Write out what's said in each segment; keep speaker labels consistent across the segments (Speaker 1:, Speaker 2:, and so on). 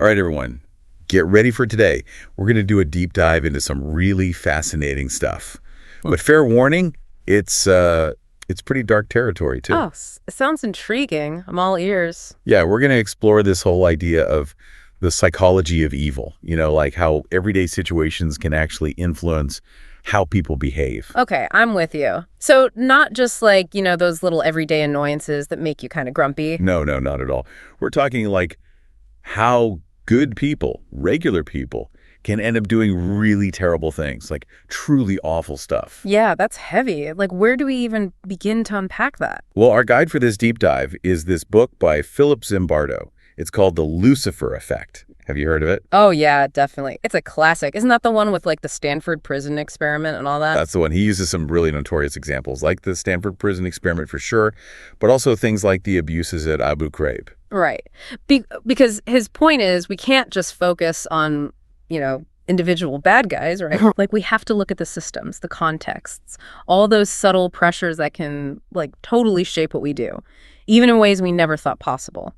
Speaker 1: All right, everyone, get ready for today. We're going to do a deep dive into some really fascinating stuff. But fair warning, it's pretty dark territory, too.
Speaker 2: Oh, sounds intriguing. I'm all ears.
Speaker 1: Yeah, we're going to explore this whole idea of the psychology of evil, like how everyday situations can actually influence how people behave.
Speaker 2: Okay, I'm with you. So not just like, those little everyday annoyances that make you kind of grumpy.
Speaker 1: No, not at all. We're talking like how good people, regular people, can end up doing really terrible things, like truly awful stuff.
Speaker 2: Yeah, that's heavy. Like, where do we even begin to unpack that?
Speaker 1: Well, our guide for this deep dive is this book by Philip Zimbardo. It's called The Lucifer Effect. Have you heard of it?
Speaker 2: Oh, yeah, definitely. It's a classic. Isn't that the one with, like, the Stanford Prison Experiment and all that?
Speaker 1: That's the one. He uses some really notorious examples, like the Stanford Prison Experiment for sure, but also things like the abuses at Abu Ghraib.
Speaker 2: Right. Because his point is we can't just focus on, individual bad guys, right? Like, we have to look at the systems, the contexts, all those subtle pressures that can, like, totally shape what we do, even in ways we never thought possible.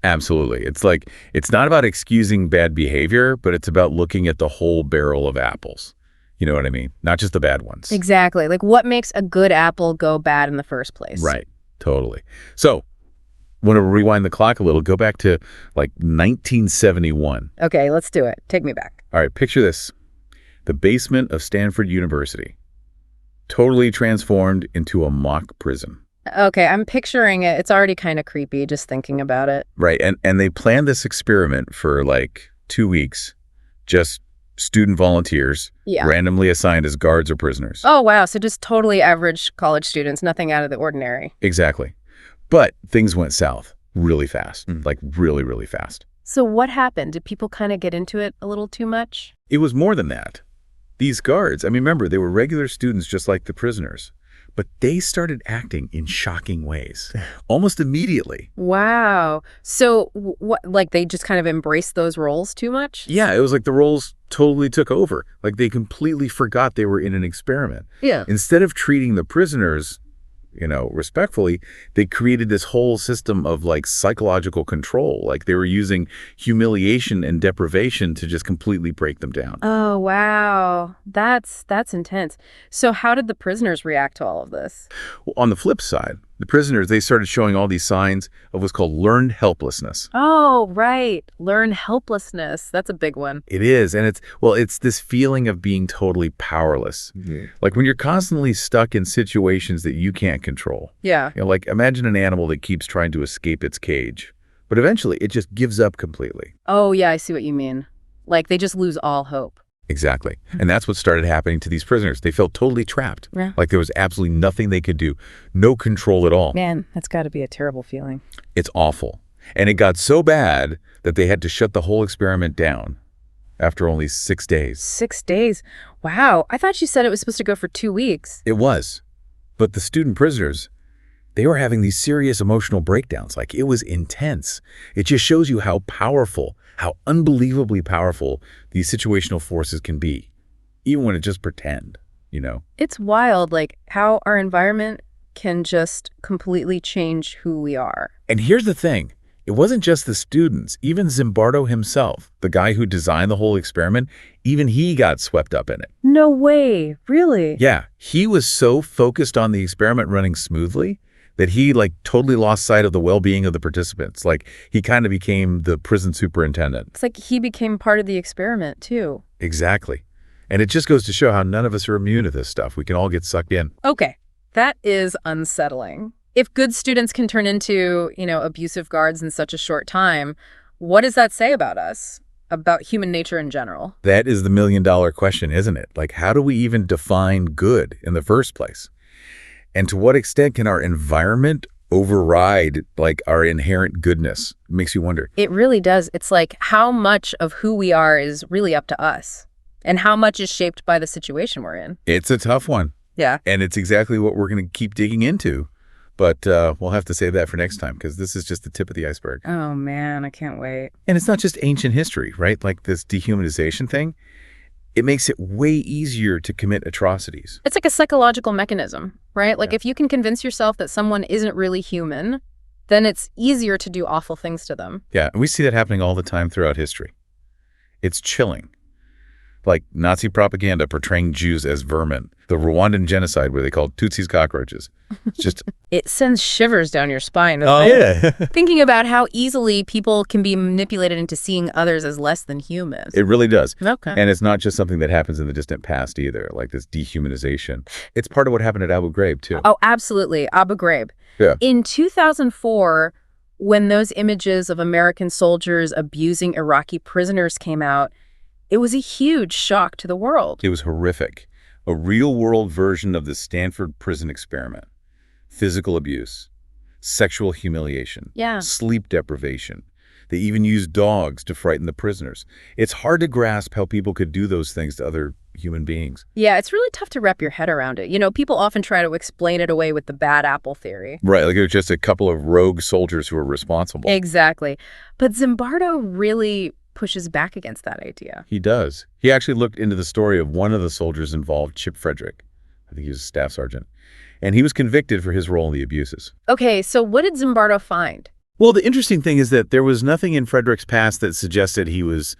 Speaker 1: Absolutely. It's like, it's not about excusing bad behavior, but it's about looking at the whole barrel of apples. You know what I mean? Not just the bad ones.
Speaker 2: Exactly. Like, what makes a good apple go bad in the first place?
Speaker 1: Right. Totally. So, want to rewind the clock a little, go back to like 1971.
Speaker 2: Okay, let's do it. Take me back.
Speaker 1: All right, picture this. The basement of Stanford University, totally transformed into a mock prison.
Speaker 2: Okay, I'm picturing it. It's already kind of creepy just thinking about it.
Speaker 1: Right, and they planned this experiment for like 2 weeks, just student volunteers, randomly assigned as guards or prisoners.
Speaker 2: Oh, wow, so just totally average college students, nothing out of the ordinary.
Speaker 1: Exactly. But things went south really fast, like really, really fast.
Speaker 2: So what happened? Did people kind of get into it a little too much?
Speaker 1: It was more than that. These guards, remember, they were regular students just like the prisoners, but they started acting in shocking ways, almost immediately.
Speaker 2: Wow. So what, like they just kind of embraced those roles too much?
Speaker 1: Yeah, it was like the roles totally took over. Like they completely forgot they were in an experiment.
Speaker 2: Yeah.
Speaker 1: Instead of treating the prisoners respectfully, they created this whole system of like psychological control. Like they were using humiliation and deprivation to just completely break them down.
Speaker 2: Oh, wow. That's intense. So how did the prisoners react to all of this?
Speaker 1: Well, on the flip side, the prisoners, they started showing all these signs of what's called learned helplessness.
Speaker 2: Oh, right. Learned helplessness. That's a big one.
Speaker 1: It is. And it's this feeling of being totally powerless. Mm-hmm. Like when you're constantly stuck in situations that you can't control.
Speaker 2: Yeah.
Speaker 1: Like imagine an animal that keeps trying to escape its cage, but eventually it just gives up completely.
Speaker 2: Oh, yeah, I see what you mean. Like they just lose all hope.
Speaker 1: Exactly. And that's what started happening to these prisoners. They felt totally trapped.
Speaker 2: Yeah.
Speaker 1: Like there was absolutely nothing they could do. No control at all.
Speaker 2: Man, that's got to be a terrible feeling.
Speaker 1: It's awful. And it got so bad that they had to shut the whole experiment down after only 6 days.
Speaker 2: 6 days? Wow. I thought you said it was supposed to go for 2 weeks.
Speaker 1: It was. But the student prisoners, they were having these serious emotional breakdowns. Like it was intense. It just shows you how powerful, how unbelievably powerful these situational forces can be, even when it's just pretend,
Speaker 2: It's wild, like how our environment can just completely change who we are.
Speaker 1: And here's the thing. It wasn't just the students. Even Zimbardo himself, the guy who designed the whole experiment, even he got swept up in it.
Speaker 2: No way. Really?
Speaker 1: Yeah. He was so focused on the experiment running smoothly that he totally lost sight of the well-being of the participants. Like he kind of became the prison superintendent.
Speaker 2: It's like he became part of the experiment too.
Speaker 1: Exactly. And it just goes to show how none of us are immune to this stuff. We can all get sucked in.
Speaker 2: Okay. That is unsettling. If good students can turn into, abusive guards in such a short time, what does that say about us? About human nature in general?
Speaker 1: That is the million-dollar question, isn't it? Like, how do we even define good in the first place? And to what extent can our environment override our inherent goodness? It makes you wonder.
Speaker 2: It really does. It's like how much of who we are is really up to us and how much is shaped by the situation we're in.
Speaker 1: It's a tough one.
Speaker 2: Yeah.
Speaker 1: And it's exactly what we're going to keep digging into. But we'll have to save that for next time because this is just the tip of the iceberg.
Speaker 2: Oh, man, I can't wait.
Speaker 1: And it's not just ancient history, right? Like this dehumanization thing. It makes it way easier to commit atrocities.
Speaker 2: It's like a psychological mechanism, right? Like if you can convince yourself that someone isn't really human, then it's easier to do awful things to them.
Speaker 1: Yeah, and we see that happening all the time throughout history. It's chilling. Like Nazi propaganda portraying Jews as vermin. The Rwandan genocide where they called Tutsis cockroaches. It's just...
Speaker 2: It sends shivers down your spine.
Speaker 1: Oh, yeah.
Speaker 2: Thinking about how easily people can be manipulated into seeing others as less than human.
Speaker 1: It really does.
Speaker 2: Okay.
Speaker 1: And it's not just something that happens in the distant past either, like this dehumanization. It's part of what happened at Abu Ghraib, too.
Speaker 2: Oh, absolutely. Abu Ghraib.
Speaker 1: Yeah.
Speaker 2: In 2004, when those images of American soldiers abusing Iraqi prisoners came out, it was a huge shock to the world.
Speaker 1: It was horrific. A real-world version of the Stanford Prison Experiment. Physical abuse, sexual humiliation, sleep deprivation. They even used dogs to frighten the prisoners. It's hard to grasp how people could do those things to other human beings.
Speaker 2: Yeah, it's really tough to wrap your head around it. You know, people often try to explain it away with the bad apple theory.
Speaker 1: Right, like it was just a couple of rogue soldiers who were responsible.
Speaker 2: Exactly. But Zimbardo really pushes back against that idea.
Speaker 1: He does. He actually looked into the story of one of the soldiers involved, Chip Frederick. I think he was a staff sergeant. And he was convicted for his role in the abuses.
Speaker 2: Okay, so what did Zimbardo find?
Speaker 1: Well, the interesting thing is that there was nothing in Frederick's past that suggested he was,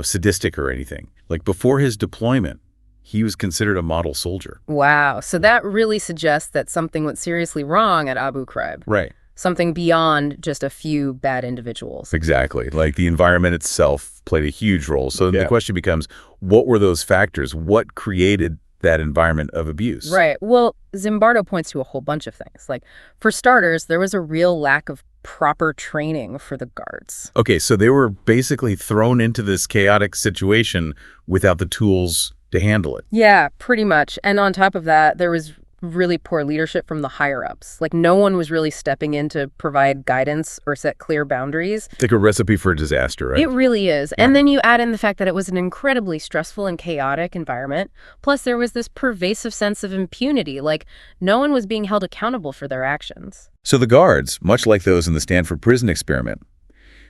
Speaker 1: sadistic or anything. Like before his deployment, he was considered a model soldier.
Speaker 2: Wow, so that really suggests that something went seriously wrong at Abu Ghraib.
Speaker 1: Right.
Speaker 2: Something beyond just a few bad individuals.
Speaker 1: Exactly. Like the environment itself played a huge role. So the question becomes, what were those factors? What created that environment of abuse?
Speaker 2: Right. Well, Zimbardo points to a whole bunch of things. Like, for starters, there was a real lack of proper training for the guards.
Speaker 1: Okay, so they were basically thrown into this chaotic situation without the tools to handle it.
Speaker 2: Yeah, pretty much. And on top of that, there was really poor leadership from the higher-ups. Like, no one was really stepping in to provide guidance or set clear boundaries.
Speaker 1: Like a recipe for a disaster, right?
Speaker 2: It really is. And then you add in the fact that it was an incredibly stressful and chaotic environment. Plus, there was this pervasive sense of impunity. Like, no one was being held accountable for their actions.
Speaker 1: So the guards, much like those in the Stanford Prison Experiment,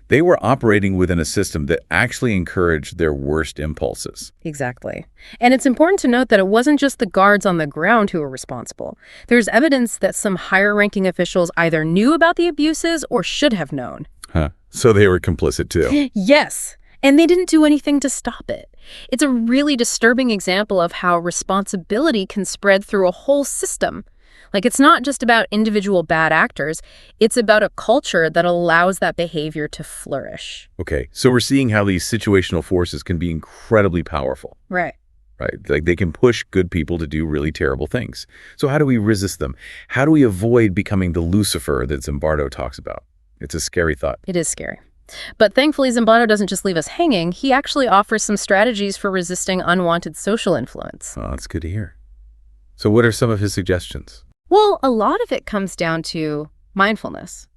Speaker 1: they were operating within a system that actually encouraged their worst impulses.
Speaker 2: Exactly. And it's important to note that it wasn't just the guards on the ground who were responsible. There's evidence that some higher-ranking officials either knew about the abuses or should have known.
Speaker 1: Huh. So they were complicit too.
Speaker 2: Yes. And they didn't do anything to stop it. It's a really disturbing example of how responsibility can spread through a whole system. Like, it's not just about individual bad actors. It's about a culture that allows that behavior to flourish.
Speaker 1: Okay, so we're seeing how these situational forces can be incredibly powerful.
Speaker 2: Right.
Speaker 1: Right? Like, they can push good people to do really terrible things. So how do we resist them? How do we avoid becoming the Lucifer that Zimbardo talks about? It's a scary thought.
Speaker 2: It is scary. But thankfully, Zimbardo doesn't just leave us hanging. He actually offers some strategies for resisting unwanted social influence.
Speaker 1: Oh, that's good to hear. So what are some of his suggestions?
Speaker 2: Well, a lot of it comes down to mindfulness,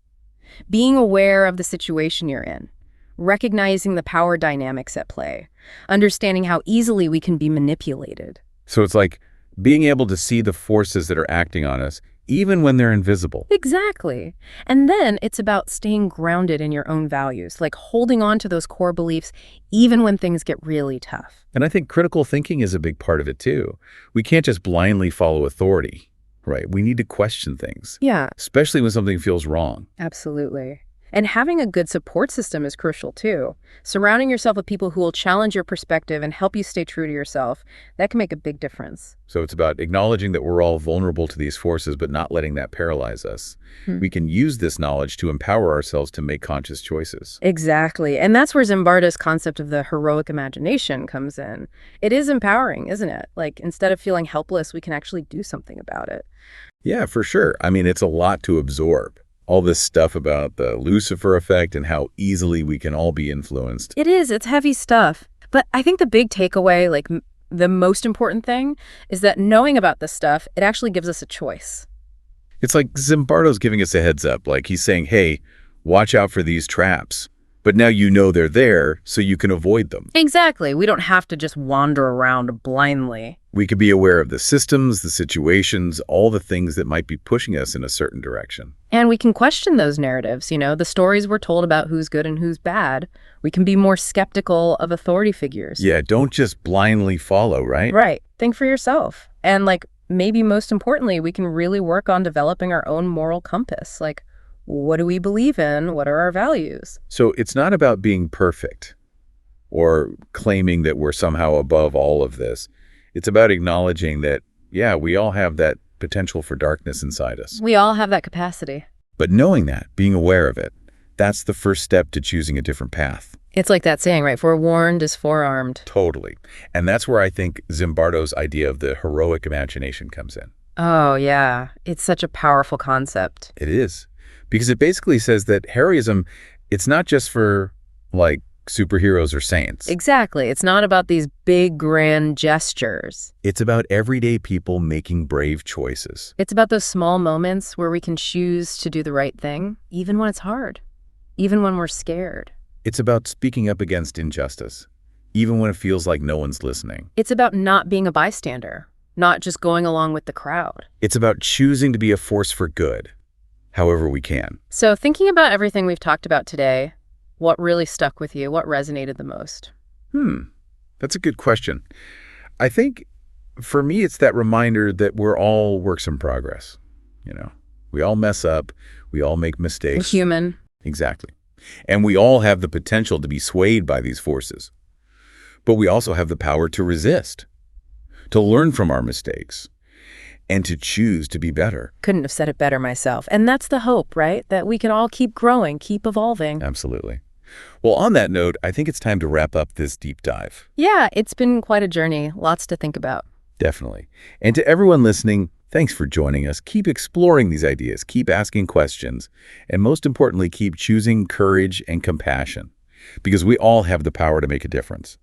Speaker 2: being aware of the situation you're in, recognizing the power dynamics at play, understanding how easily we can be manipulated.
Speaker 1: So it's like being able to see the forces that are acting on us, even when they're invisible.
Speaker 2: Exactly. And then it's about staying grounded in your own values, like holding on to those core beliefs, even when things get really tough.
Speaker 1: And I think critical thinking is a big part of it, too. We can't just blindly follow authority. Right. We need to question things.
Speaker 2: Yeah.
Speaker 1: Especially when something feels wrong.
Speaker 2: Absolutely. And having a good support system is crucial, too. Surrounding yourself with people who will challenge your perspective and help you stay true to yourself, that can make a big difference.
Speaker 1: So it's about acknowledging that we're all vulnerable to these forces, but not letting that paralyze us. We can use this knowledge to empower ourselves to make conscious choices.
Speaker 2: Exactly. And that's where Zimbardo's concept of the heroic imagination comes in. It is empowering, isn't it? Like, instead of feeling helpless, we can actually do something about it.
Speaker 1: Yeah, for sure. I mean, it's a lot to absorb. All this stuff about the Lucifer effect and how easily we can all be influenced.
Speaker 2: It is. It's heavy stuff. But I think the big takeaway, like the most important thing, is that knowing about this stuff, it actually gives us a choice.
Speaker 1: It's like Zimbardo's giving us a heads up. Like he's saying, hey, watch out for these traps. But now you know they're there, so you can avoid them.
Speaker 2: Exactly. We don't have to just wander around blindly.
Speaker 1: We could be aware of the systems, the situations, all the things that might be pushing us in a certain direction.
Speaker 2: And we can question those narratives, the stories we're told about who's good and who's bad. We can be more skeptical of authority figures.
Speaker 1: Yeah, don't just blindly follow, right?
Speaker 2: Right. Think for yourself. And maybe most importantly, we can really work on developing our own moral compass. Like, What do we believe in? What are our values?
Speaker 1: So it's not about being perfect or claiming that we're somehow above all of this. It's about acknowledging that, yeah, we all have that potential for darkness inside us.
Speaker 2: We all have that capacity.
Speaker 1: But knowing that, being aware of it, that's the first step to choosing a different path.
Speaker 2: It's like that saying, right? Forewarned is forearmed.
Speaker 1: Totally. And that's where I think Zimbardo's idea of the heroic imagination comes in.
Speaker 2: Oh, yeah. It's such a powerful concept.
Speaker 1: It is. Because it basically says that heroism, it's not just for, like, superheroes or saints.
Speaker 2: Exactly. It's not about these big, grand gestures.
Speaker 1: It's about everyday people making brave choices.
Speaker 2: It's about those small moments where we can choose to do the right thing, even when it's hard, even when we're scared.
Speaker 1: It's about speaking up against injustice, even when it feels like no one's listening.
Speaker 2: It's about not being a bystander, not just going along with the crowd.
Speaker 1: It's about choosing to be a force for good, however we can.
Speaker 2: So thinking about everything we've talked about today, what really stuck with you? What resonated the most?
Speaker 1: That's a good question. I think for me, it's that reminder that we're all works in progress. We all mess up. We all make mistakes.
Speaker 2: We're human.
Speaker 1: Exactly. And we all have the potential to be swayed by these forces. But we also have the power to resist, to learn from our mistakes, and to choose to be better.
Speaker 2: Couldn't have said it better myself. And that's the hope, right? That we can all keep growing, keep evolving.
Speaker 1: Absolutely. Well, on that note, I think it's time to wrap up this deep dive.
Speaker 2: Yeah, it's been quite a journey. Lots to think about.
Speaker 1: Definitely. And to everyone listening, thanks for joining us. Keep exploring these ideas, keep asking questions, and most importantly, keep choosing courage and compassion, because we all have the power to make a difference.